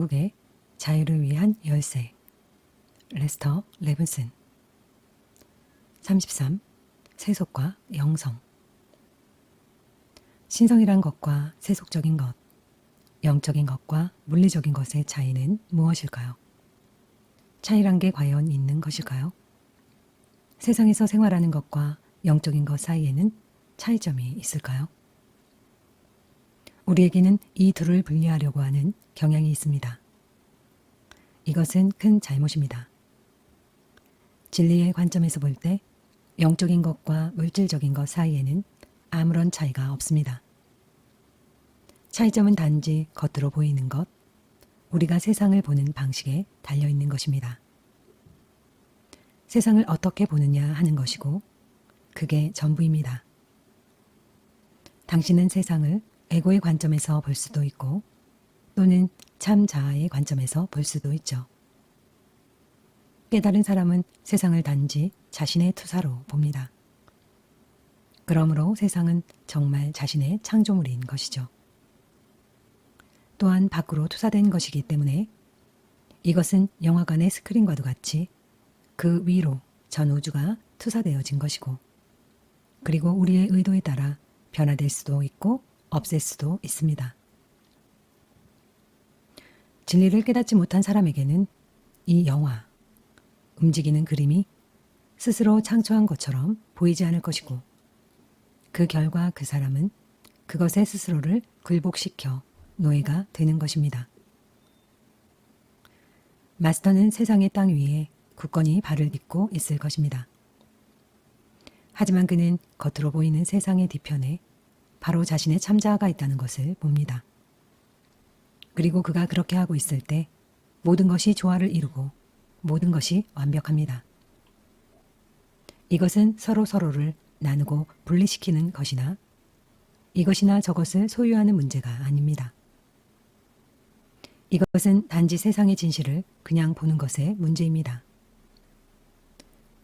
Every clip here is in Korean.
미국의 자유를 위한 열쇠. 레스터 레븐슨. 33. 세속과 영성. 신성이란 것과 세속적인 것, 영적인 것과 물리적인 것의 차이는 무엇일까요? 차이란 게 과연 있는 것일까요? 세상에서 생활하는 것과 영적인 것 사이에는 차이점이 있을까요? 우리에게는 이 둘을 분리하려고 하는 경향이 있습니다. 이것은 큰 잘못입니다. 진리의 관점에서 볼 때 영적인 것과 물질적인 것 사이에는 아무런 차이가 없습니다. 차이점은 단지 겉으로 보이는 것, 우리가 세상을 보는 방식에 달려있는 것입니다. 세상을 어떻게 보느냐 하는 것이고 그게 전부입니다. 당신은 세상을 에고의 관점에서 볼 수도 있고 또는 참 자아의 관점에서 볼 수도 있죠. 깨달은 사람은 세상을 단지 자신의 투사로 봅니다. 그러므로 세상은 정말 자신의 창조물인 것이죠. 또한 밖으로 투사된 것이기 때문에 이것은 영화관의 스크린과도 같이 그 위로 전 우주가 투사되어진 것이고 그리고 우리의 의도에 따라 변화될 수도 있고 없앨 수도 있습니다. 진리를 깨닫지 못한 사람에게는 이 영화, 움직이는 그림이 스스로 창조한 것처럼 보이지 않을 것이고 그 결과 그 사람은 그것에 스스로를 굴복시켜 노예가 되는 것입니다. 마스터는 세상의 땅 위에 굳건히 발을 딛고 있을 것입니다. 하지만 그는 겉으로 보이는 세상의 뒤편에 바로 자신의 참자아가 있다는 것을 봅니다. 그리고 그가 그렇게 하고 있을 때 모든 것이 조화를 이루고 모든 것이 완벽합니다. 이것은 서로를 나누고 분리시키는 것이나 이것이나 저것을 소유하는 문제가 아닙니다. 이것은 단지 세상의 진실을 그냥 보는 것의 문제입니다.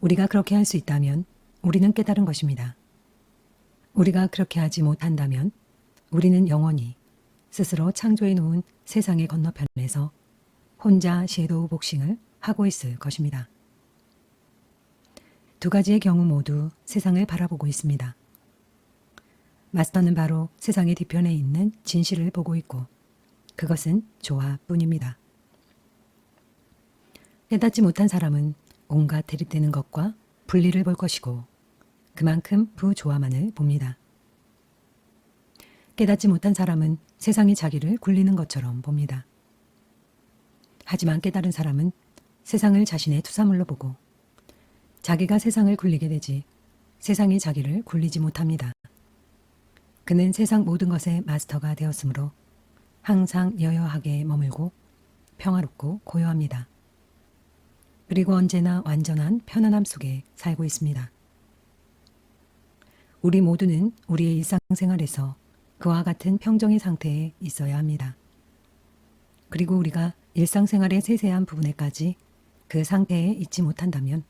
우리가 그렇게 할 수 있다면 우리는 깨달은 것입니다. 우리가 그렇게 하지 못한다면 우리는 영원히 스스로 창조해 놓은 세상의 건너편에서 혼자 섀도우 복싱을 하고 있을 것입니다. 두 가지의 경우 모두 세상을 바라보고 있습니다. 마스터는 바로 세상의 뒤편에 있는 진실을 보고 있고 그것은 조화뿐입니다. 깨닫지 못한 사람은 온갖 대립되는 것과 분리를 볼 것이고 그만큼 부조화만을 봅니다. 깨닫지 못한 사람은 세상이 자기를 굴리는 것처럼 봅니다. 하지만 깨달은 사람은 세상을 자신의 투사물로 보고 자기가 세상을 굴리게 되지 세상이 자기를 굴리지 못합니다. 그는 세상 모든 것의 마스터가 되었으므로 항상 여여하게 머물고 평화롭고 고요합니다. 그리고 언제나 완전한 편안함 속에 살고 있습니다. 우리 모두는 우리의 일상생활에서 그와 같은 평정의 상태에 있어야 합니다. 그리고 우리가 일상생활의 세세한 부분에까지 그 상태에 있지 못한다면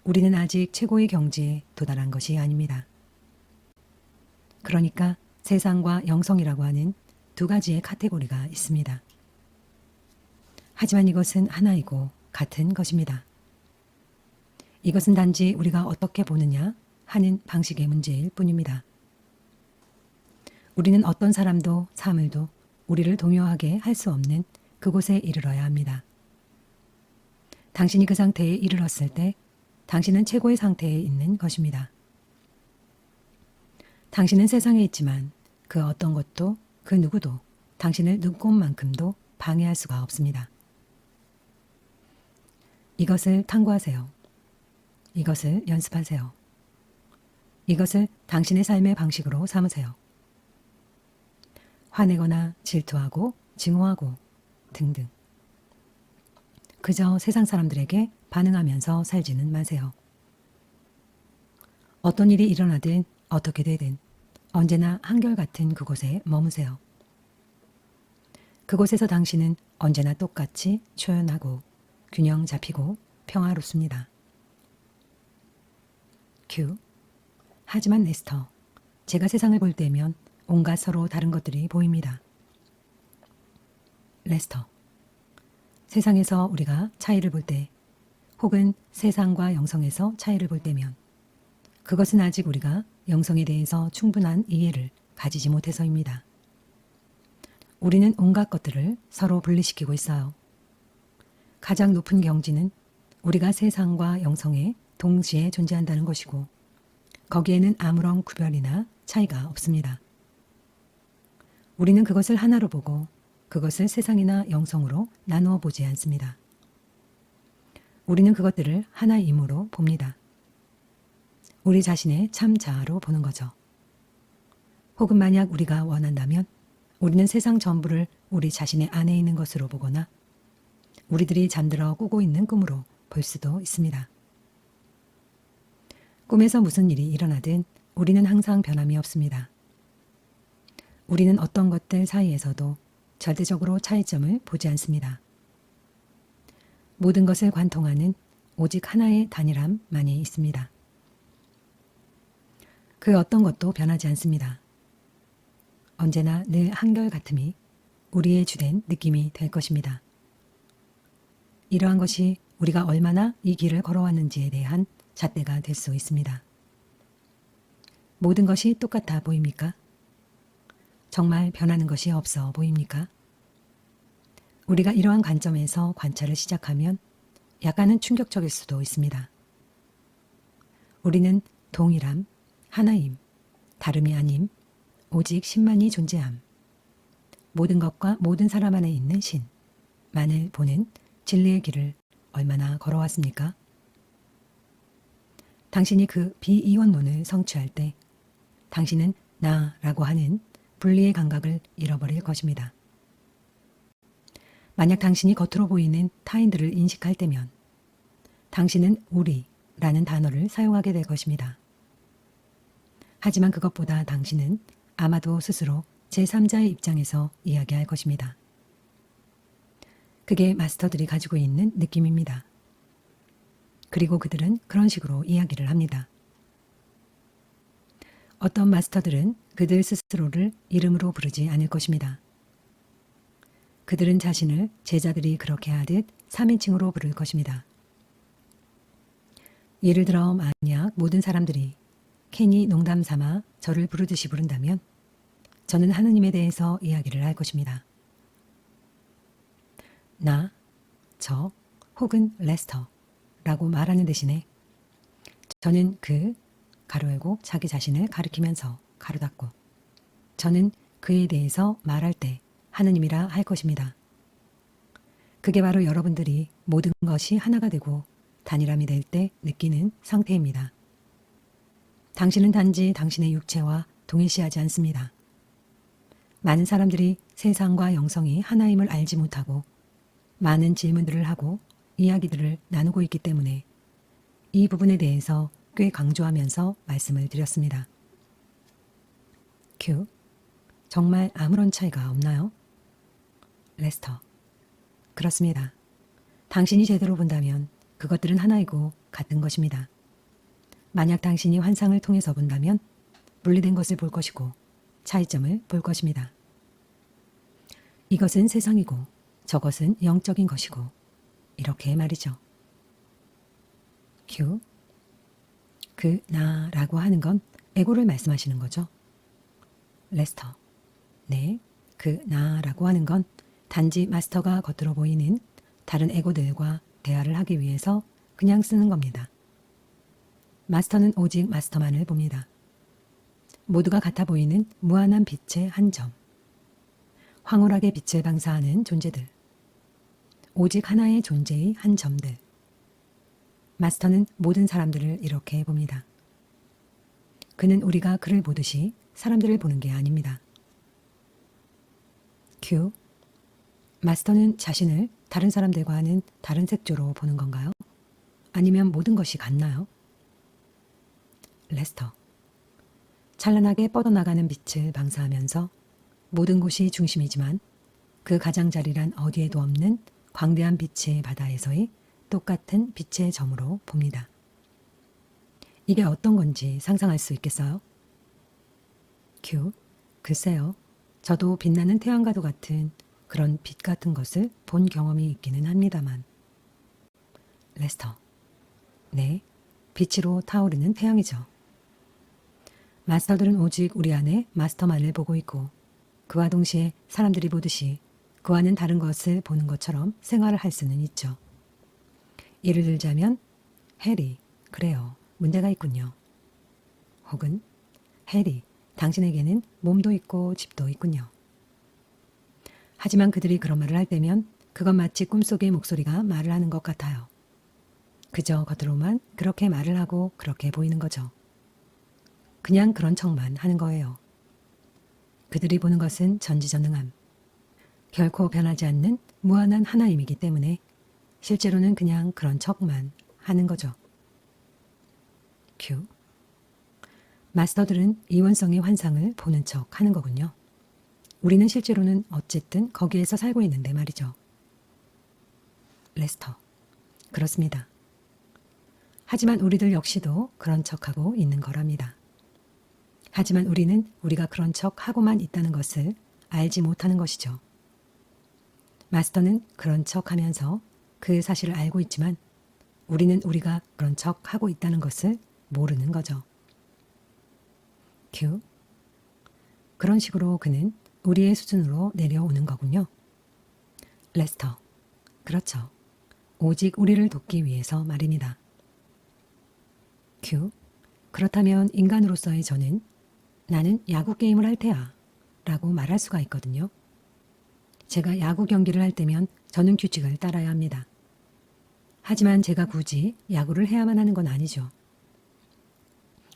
우리는 아직 최고의 경지에 도달한 것이 아닙니다. 그러니까 세상과 영성이라고 하는 두 가지의 카테고리가 있습니다. 하지만 이것은 하나이고 같은 것입니다. 이것은 단지 우리가 어떻게 보느냐 하는 방식의 문제일 뿐입니다. 우리는 어떤 사람도 사물도 우리를 동요하게 할 수 없는 그곳에 이르러야 합니다. 당신이 그 상태에 이르렀을 때 당신은 최고의 상태에 있는 것입니다. 당신은 세상에 있지만 그 어떤 것도 그 누구도 당신을 눈꽃만큼도 방해할 수가 없습니다. 이것을 탐구하세요. 이것을 연습하세요. 이것을 당신의 삶의 방식으로 삼으세요. 화내거나 질투하고 증오하고 등등. 그저 세상 사람들에게 반응하면서 살지는 마세요. 어떤 일이 일어나든 어떻게 되든 언제나 한결같은 그곳에 머무세요. 그곳에서 당신은 언제나 똑같이 초연하고 균형 잡히고 평화롭습니다. 큐. 하지만 레스터, 제가 세상을 볼 때면 온갖 서로 다른 것들이 보입니다. 레스터, 세상에서 우리가 차이를 볼 때, 혹은 세상과 영성에서 차이를 볼 때면 그것은 아직 우리가 영성에 대해서 충분한 이해를 가지지 못해서입니다. 우리는 온갖 것들을 서로 분리시키고 있어요. 가장 높은 경지는 우리가 세상과 영성에 동시에 존재한다는 것이고 거기에는 아무런 구별이나 차이가 없습니다. 우리는 그것을 하나로 보고 그것을 세상이나 영성으로 나누어 보지 않습니다. 우리는 그것들을 하나임으로 봅니다. 우리 자신의 참 자아로 보는 거죠. 혹은 만약 우리가 원한다면 우리는 세상 전부를 우리 자신의 안에 있는 것으로 보거나 우리들이 잠들어 꾸고 있는 꿈으로 볼 수도 있습니다. 꿈에서 무슨 일이 일어나든 우리는 항상 변함이 없습니다. 우리는 어떤 것들 사이에서도 절대적으로 차이점을 보지 않습니다. 모든 것을 관통하는 오직 하나의 단일함만이 있습니다. 그 어떤 것도 변하지 않습니다. 언제나 늘 한결같음이 우리의 주된 느낌이 될 것입니다. 이러한 것이 우리가 얼마나 이 길을 걸어왔는지에 대한 잣대가 될 수 있습니다. 모든 것이 똑같아 보입니까? 정말 변하는 것이 없어 보입니까? 우리가 이러한 관점에서 관찰을 시작하면 약간은 충격적일 수도 있습니다. 우리는 동일함, 하나임, 다름이 아님, 오직 신만이 존재함, 모든 것과 모든 사람 안에 있는 신만을 보는 진리의 길을 얼마나 걸어왔습니까? 당신이 그 비이원론을 성취할 때 당신은 나라고 하는 분리의 감각을 잃어버릴 것입니다. 만약 당신이 겉으로 보이는 타인들을 인식할 때면 당신은 우리라는 단어를 사용하게 될 것입니다. 하지만 그것보다 당신은 아마도 스스로 제3자의 입장에서 이야기할 것입니다. 그게 마스터들이 가지고 있는 느낌입니다. 그리고 그들은 그런 식으로 이야기를 합니다. 어떤 마스터들은 그들 스스로를 이름으로 부르지 않을 것입니다. 그들은 자신을 제자들이 그렇게 하듯 3인칭으로 부를 것입니다. 예를 들어 만약 모든 사람들이 괜히 농담 삼아 저를 부르듯이 부른다면 저는 하느님에 대해서 이야기를 할 것입니다. 나, 저, 혹은 레스터라고 말하는 대신에 저는 그 가로 열고 자기 자신을 가리키면서 가로 닫고 저는 그에 대해서 말할 때 하느님이라 할 것입니다. 그게 바로 여러분들이 모든 것이 하나가 되고 단일함이 될 때 느끼는 상태입니다. 당신은 단지 당신의 육체와 동일시하지 않습니다. 많은 사람들이 세상과 영성이 하나임을 알지 못하고 많은 질문들을 하고 이야기들을 나누고 있기 때문에 이 부분에 대해서 꽤 강조하면서 말씀을 드렸습니다. 큐. 정말 아무런 차이가 없나요? 레스터. 그렇습니다. 당신이 제대로 본다면 그것들은 하나이고 같은 것입니다. 만약 당신이 환상을 통해서 본다면 분리된 것을 볼 것이고 차이점을 볼 것입니다. 이것은 세상이고 저것은 영적인 것이고 이렇게 말이죠. 큐. 그 나라고 하는 건 에고를 말씀하시는 거죠. 레스터. 네, 그 나라고 하는 건 단지 마스터가 겉으로 보이는 다른 에고들과 대화를 하기 위해서 그냥 쓰는 겁니다. 마스터는 오직 마스터만을 봅니다. 모두가 같아 보이는 무한한 빛의 한 점. 황홀하게 빛을 방사하는 존재들. 오직 하나의 존재의 한 점들. 마스터는 모든 사람들을 이렇게 봅니다. 그는 우리가 그를 보듯이 사람들을 보는 게 아닙니다. 큐. 마스터는 자신을 다른 사람들과는 다른 색조로 보는 건가요? 아니면 모든 것이 같나요? 레스터. 찬란하게 뻗어나가는 빛을 방사하면서 모든 곳이 중심이지만 그 가장자리란 어디에도 없는 광대한 빛의 바다에서의 똑같은 빛의 점으로 봅니다. 이게 어떤 건지 상상할 수 있겠어요? 큐. 글쎄요. 저도 빛나는 태양과도 같은 그런 빛 같은 것을 본 경험이 있기는 합니다만. 레스터. 네, 빛으로 타오르는 태양이죠. 마스터들은 오직 우리 안에 마스터만을 보고 있고 그와 동시에 사람들이 보듯이 그와는 다른 것을 보는 것처럼 생활을 할 수는 있죠. 예를 들자면 해리, 그래요. 문제가 있군요. 혹은 해리, 당신에게는 몸도 있고 집도 있군요. 하지만 그들이 그런 말을 할 때면 그건 마치 꿈속의 목소리가 말을 하는 것 같아요. 그저 겉으로만 그렇게 말을 하고 그렇게 보이는 거죠. 그냥 그런 척만 하는 거예요. 그들이 보는 것은 전지전능함, 결코 변하지 않는 무한한 하나임이기 때문에 실제로는 그냥 그런 척만 하는 거죠. 큐. 마스터들은 이원성의 환상을 보는 척 하는 거군요. 우리는 실제로는 어쨌든 거기에서 살고 있는데 말이죠. 레스터. 그렇습니다. 하지만 우리들 역시도 그런 척하고 있는 거랍니다. 하지만 우리는 우리가 그런 척하고만 있다는 것을 알지 못하는 것이죠. 마스터는 그런 척하면서 그 사실을 알고 있지만 우리는 우리가 그런 척하고 있다는 것을 모르는 거죠. 큐. 그런 식으로 그는 우리의 수준으로 내려오는 거군요. 레스터. 그렇죠. 오직 우리를 돕기 위해서 말입니다. 큐. 그렇다면 인간으로서의 저는 나는 야구 게임을 할 테야 라고 말할 수가 있거든요. 제가 야구 경기를 할 때면 저는 규칙을 따라야 합니다. 하지만 제가 굳이 야구를 해야만 하는 건 아니죠.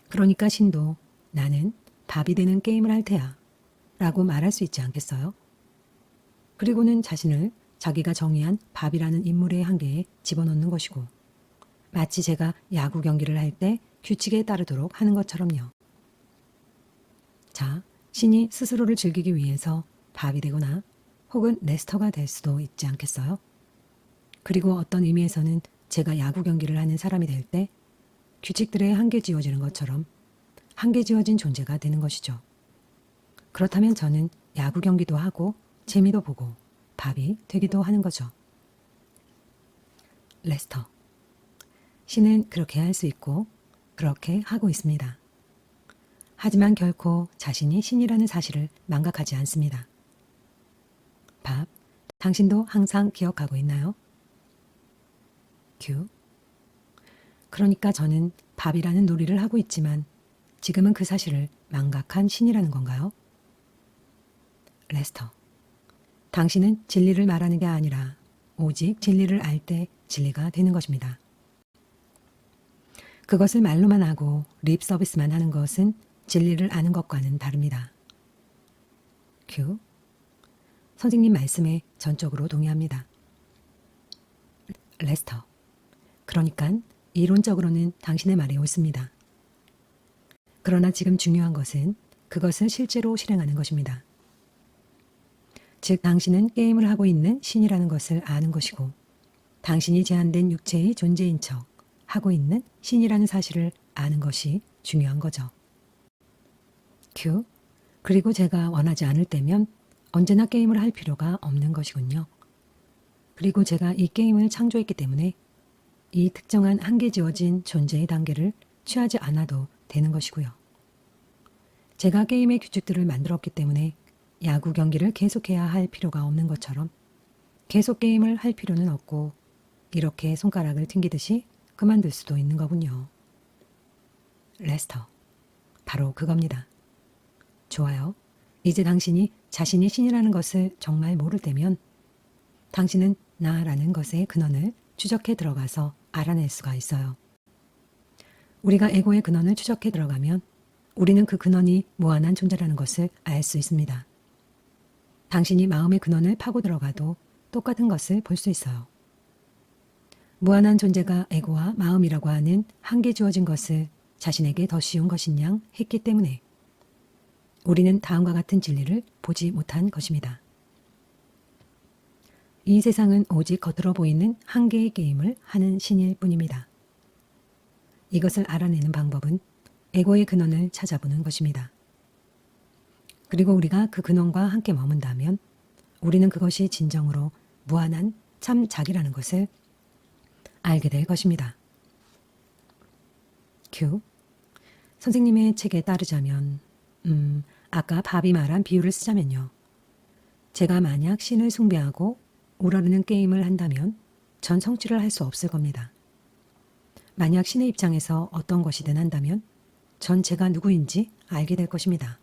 그러니까 신도 나는 밥이 되는 게임을 할 테야 라고 말할 수 있지 않겠어요? 그리고는 자신을 자기가 정의한 밥이라는 인물의 한계에 집어넣는 것이고 마치 제가 야구 경기를 할 때 규칙에 따르도록 하는 것처럼요. 자, 신이 스스로를 즐기기 위해서 밥이 되거나 혹은 레스터가 될 수도 있지 않겠어요? 그리고 어떤 의미에서는 제가 야구 경기를 하는 사람이 될 때 규칙들에 한계 지어지는 것처럼 한계 지어진 존재가 되는 것이죠. 그렇다면 저는 야구 경기도 하고 재미도 보고 밥이 되기도 하는 거죠. 레스터. 신은 그렇게 할 수 있고 그렇게 하고 있습니다. 하지만 결코 자신이 신이라는 사실을 망각하지 않습니다. 밥, 당신도 항상 기억하고 있나요? 큐. 그러니까 저는 밥이라는 놀이를 하고 있지만 지금은 그 사실을 망각한 신이라는 건가요? 레스터. 당신은 진리를 말하는 게 아니라 오직 진리를 알 때 진리가 되는 것입니다. 그것을 말로만 하고 립 서비스만 하는 것은 진리를 아는 것과는 다릅니다. 큐. 선생님 말씀에 전적으로 동의합니다. 레스터. 그러니까 이론적으로는 당신의 말이 옳습니다. 그러나 지금 중요한 것은 그것을 실제로 실행하는 것입니다. 즉 당신은 게임을 하고 있는 신이라는 것을 아는 것이고 당신이 제한된 육체의 존재인 척 하고 있는 신이라는 사실을 아는 것이 중요한 거죠. 큐. 그리고 제가 원하지 않을 때면 언제나 게임을 할 필요가 없는 것이군요. 그리고 제가 이 게임을 창조했기 때문에 이 특정한 한계 지어진 존재의 단계를 취하지 않아도 되는 것이고요. 제가 게임의 규칙들을 만들었기 때문에 야구 경기를 계속해야 할 필요가 없는 것처럼 계속 게임을 할 필요는 없고 이렇게 손가락을 튕기듯이 그만둘 수도 있는 거군요. 레스터. 바로 그겁니다. 좋아요. 이제 당신이 자신이 신이라는 것을 정말 모를 때면 당신은 나라는 것의 근원을 추적해 들어가서 알아낼 수가 있어요. 우리가 에고의 근원을 추적해 들어가면 우리는 그 근원이 무한한 존재라는 것을 알 수 있습니다. 당신이 마음의 근원을 파고 들어가도 똑같은 것을 볼 수 있어요. 무한한 존재가 에고와 마음이라고 하는 한계 주어진 것을 자신에게 더 쉬운 것인 양 했기 때문에 우리는 다음과 같은 진리를 보지 못한 것입니다. 이 세상은 오직 겉으로 보이는 한계의 게임을 하는 신일 뿐입니다. 이것을 알아내는 방법은 에고의 근원을 찾아보는 것입니다. 그리고 우리가 그 근원과 함께 머문다면 우리는 그것이 진정으로 무한한 참 자기라는 것을 알게 될 것입니다. 큐. 선생님의 책에 따르자면, 아까 바비 말한 비유를 쓰자면요. 제가 만약 신을 숭배하고 우러르는 게임을 한다면 전 성취를 할 수 없을 겁니다. 만약 신의 입장에서 어떤 것이든 한다면 전 제가 누구인지 알게 될 것입니다.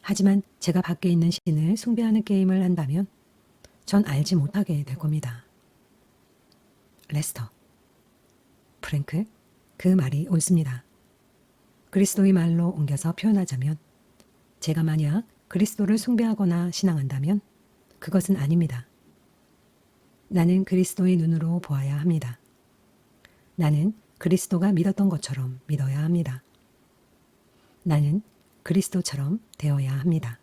하지만 제가 밖에 있는 신을 숭배하는 게임을 한다면 전 알지 못하게 될 겁니다. 레스터. 프랭크, 그 말이 옳습니다. 그리스도의 말로 옮겨서 표현하자면 제가 만약 그리스도를 숭배하거나 신앙한다면 그것은 아닙니다. 나는 그리스도의 눈으로 보아야 합니다. 나는 그리스도가 믿었던 것처럼 믿어야 합니다. 나는 그리스도처럼 되어야 합니다.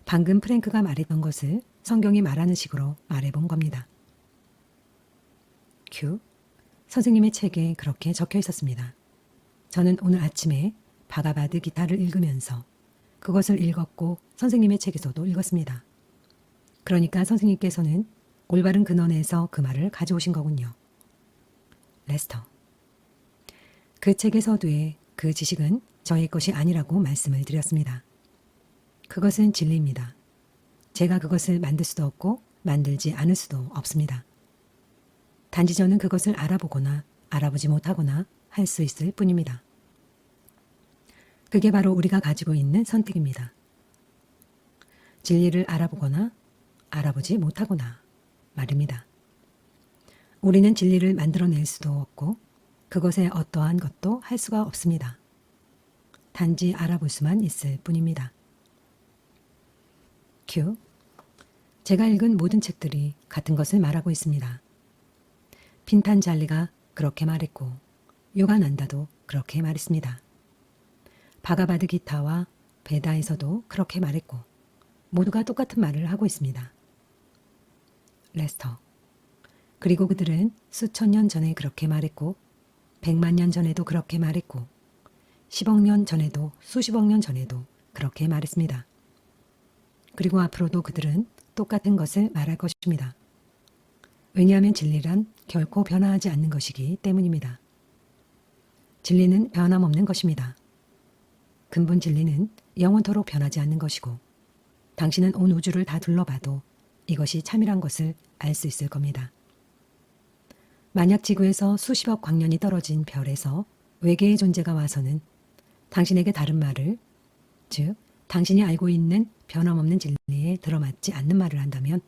방금 프랭크가 말했던 것을 성경이 말하는 식으로 말해본 겁니다. 큐. 선생님의 책에 그렇게 적혀 있었습니다. 저는 오늘 아침에 바가바드 기타를 읽으면서 그것을 읽었고 선생님의 책에서도 읽었습니다. 그러니까 선생님께서는 올바른 근원에서 그 말을 가져오신 거군요. 레스터. 그 책의 서두에 그 지식은 저의 것이 아니라고 말씀을 드렸습니다. 그것은 진리입니다. 제가 그것을 만들 수도 없고 만들지 않을 수도 없습니다. 단지 저는 그것을 알아보거나 알아보지 못하거나 할 수 있을 뿐입니다. 그게 바로 우리가 가지고 있는 선택입니다. 진리를 알아보거나 알아보지 못하거나 말입니다. 우리는 진리를 만들어낼 수도 없고 그것에 어떠한 것도 할 수가 없습니다. 단지 알아볼 수만 있을 뿐입니다. 큐. 제가 읽은 모든 책들이 같은 것을 말하고 있습니다. 핀탄잘리가 그렇게 말했고 요가난다도 그렇게 말했습니다. 바가바드 기타와 베다에서도 그렇게 말했고 모두가 똑같은 말을 하고 있습니다. 레스터. 그리고 그들은 수천 년 전에 그렇게 말했고 100만 년 전에도 그렇게 말했고 10억 년 전에도 수십억 년 전에도 그렇게 말했습니다. 그리고 앞으로도 그들은 똑같은 것을 말할 것입니다. 왜냐하면 진리란 결코 변화하지 않는 것이기 때문입니다. 진리는 변함없는 것입니다. 근본 진리는 영원토록 변하지 않는 것이고 당신은 온 우주를 다 둘러봐도 이것이 참이란 것을 알 수 있을 겁니다. 만약 지구에서 수십억 광년이 떨어진 별에서 외계의 존재가 와서는 당신에게 다른 말을, 즉 당신이 알고 있는 변함없는 진리에 들어맞지 않는 말을 한다면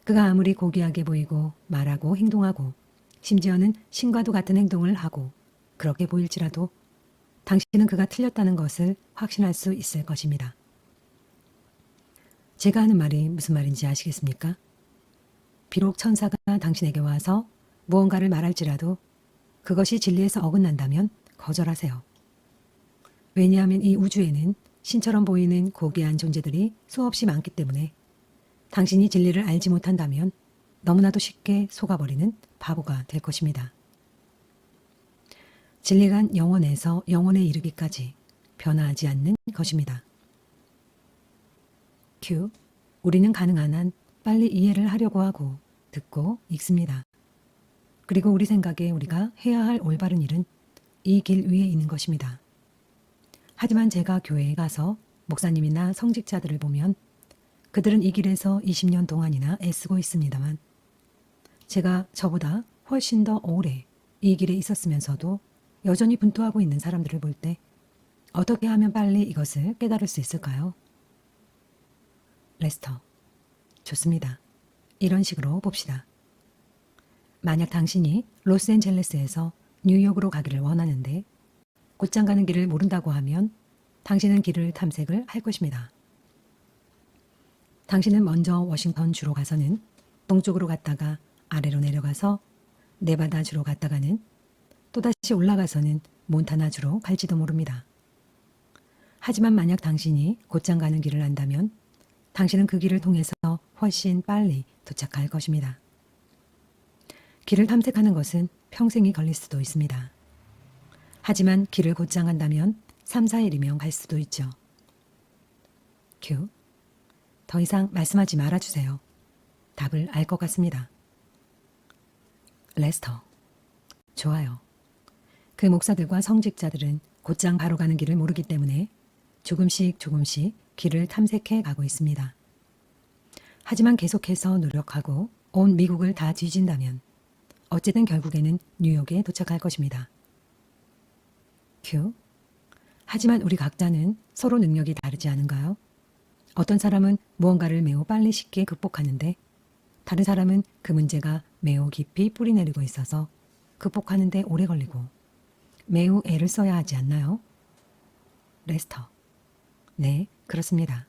그가 아무리 고귀하게 보이고 말하고 행동하고 심지어는 신과도 같은 행동을 하고 그렇게 보일지라도 당신은 그가 틀렸다는 것을 확신할 수 있을 것입니다. 제가 하는 말이 무슨 말인지 아시겠습니까? 비록 천사가 당신에게 와서 무언가를 말할지라도 그것이 진리에서 어긋난다면 거절하세요. 왜냐하면 이 우주에는 신처럼 보이는 고귀한 존재들이 수없이 많기 때문에 당신이 진리를 알지 못한다면 너무나도 쉽게 속아버리는 바보가 될 것입니다. 진리란 영원에서 영원에 이르기까지 변화하지 않는 것입니다. 큐. 우리는 가능한 한 빨리 이해를 하려고 하고 듣고 읽습니다. 그리고 우리 생각에 우리가 해야 할 올바른 일은 이 길 위에 있는 것입니다. 하지만 제가 교회에 가서 목사님이나 성직자들을 보면 그들은 이 길에서 20년 동안이나 애쓰고 있습니다만 제가 저보다 훨씬 더 오래 이 길에 있었으면서도 여전히 분투하고 있는 사람들을 볼 때 어떻게 하면 빨리 이것을 깨달을 수 있을까요? 레스터. 좋습니다. 이런 식으로 봅시다. 만약 당신이 로스앤젤레스에서 뉴욕으로 가기를 원하는데 곧장 가는 길을 모른다고 하면 당신은 길을 탐색을 할 것입니다. 당신은 먼저 워싱턴 주로 가서는 동쪽으로 갔다가 아래로 내려가서 네바다 주로 갔다가는 또다시 올라가서는 몬타나 주로 갈지도 모릅니다. 하지만 만약 당신이 곧장 가는 길을 안다면 당신은 그 길을 통해서 훨씬 빨리 도착할 것입니다. 길을 탐색하는 것은 평생이 걸릴 수도 있습니다. 하지만 길을 곧장 간다면 3, 4일이면 갈 수도 있죠. 큐. 더 이상 말씀하지 말아주세요. 답을 알 것 같습니다. 레스터. 좋아요. 그 목사들과 성직자들은 곧장 바로 가는 길을 모르기 때문에 조금씩 길을 탐색해 가고 있습니다. 하지만 계속해서 노력하고 온 미국을 다 뒤진다면 어쨌든 결국에는 뉴욕에 도착할 것입니다. 큐. 하지만 우리 각자는 서로 능력이 다르지 않은가요? 어떤 사람은 무언가를 매우 빨리 쉽게 극복하는데 다른 사람은 그 문제가 매우 깊이 뿌리내리고 있어서 극복하는데 오래 걸리고 매우 애를 써야 하지 않나요? 레스터. 네, 그렇습니다.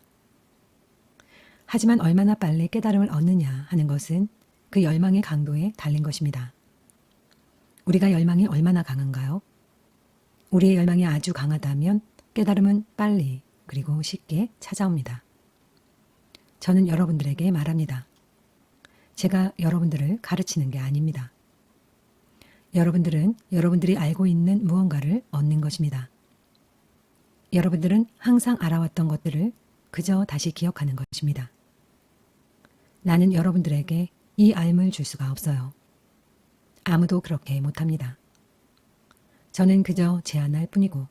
하지만 얼마나 빨리 깨달음을 얻느냐 하는 것은 그 열망의 강도에 달린 것입니다. 우리가 열망이 얼마나 강한가요? 우리의 열망이 아주 강하다면 깨달음은 빨리 그리고 쉽게 찾아옵니다. 저는 여러분들에게 말합니다. 제가 여러분들을 가르치는 게 아닙니다. 여러분들은 여러분들이 알고 있는 무언가를 얻는 것입니다. 여러분들은 항상 알아왔던 것들을 그저 다시 기억하는 것입니다. 나는 여러분들에게 이 알을 줄 수가 없어요. 아무도 그렇게 못합니다. 저는 그저 제안할 뿐이고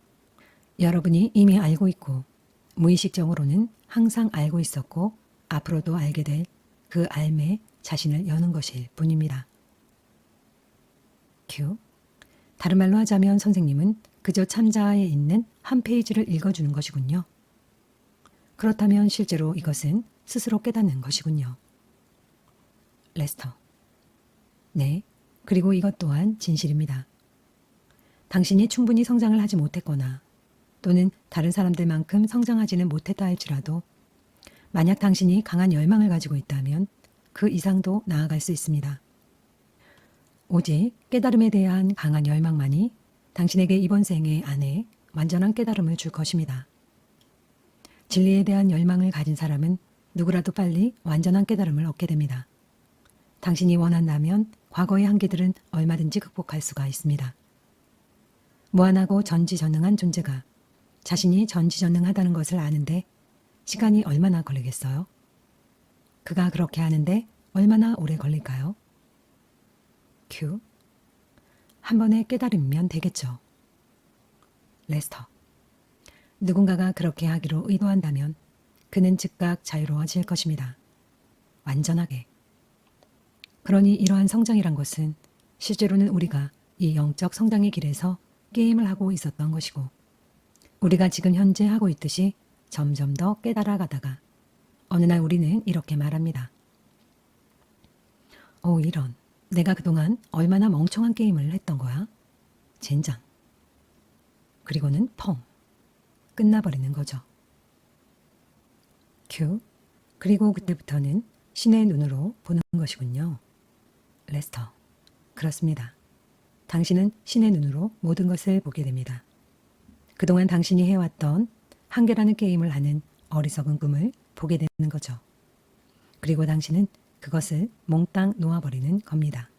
여러분이 이미 알고 있고 무의식적으로는 항상 알고 있었고 앞으로도 알게 될 그 알매 자신을 여는 것일 뿐입니다. 큐. 다른 말로 하자면 선생님은 그저 참자에 있는 한 페이지를 읽어주는 것이군요. 그렇다면 실제로 이것은 스스로 깨닫는 것이군요. 레스터. 네, 그리고 이것 또한 진실입니다. 당신이 충분히 성장을 하지 못했거나 또는 다른 사람들만큼 성장하지는 못했다 할지라도 만약 당신이 강한 열망을 가지고 있다면 그 이상도 나아갈 수 있습니다. 오직 깨달음에 대한 강한 열망만이 당신에게 이번 생애 안에 완전한 깨달음을 줄 것입니다. 진리에 대한 열망을 가진 사람은 누구라도 빨리 완전한 깨달음을 얻게 됩니다. 당신이 원한다면 과거의 한계들은 얼마든지 극복할 수가 있습니다. 무한하고 전지전능한 존재가 자신이 전지전능하다는 것을 아는데 시간이 얼마나 걸리겠어요? 그가 그렇게 하는데 얼마나 오래 걸릴까요? 큐. 한 번에 깨달으면 되겠죠. 레스터. 누군가가 그렇게 하기로 의도한다면 그는 즉각 자유로워질 것입니다. 완전하게. 그러니 이러한 성장이란 것은 실제로는 우리가 이 영적 성장의 길에서 게임을 하고 있었던 것이고 우리가 지금 현재 하고 있듯이 점점 더 깨달아 가다가 어느 날 우리는 이렇게 말합니다. 오, 이런. 내가 그동안 얼마나 멍청한 게임을 했던 거야? 젠장. 그리고는 펑. 끝나버리는 거죠. 큐. 그리고 그때부터는 신의 눈으로 보는 것이군요. 레스터. 그렇습니다. 당신은 신의 눈으로 모든 것을 보게 됩니다. 그동안 당신이 해왔던 한계라는 게임을 하는 어리석은 꿈을 보게 되는 거죠. 그리고 당신은 그것을 몽땅 놓아버리는 겁니다.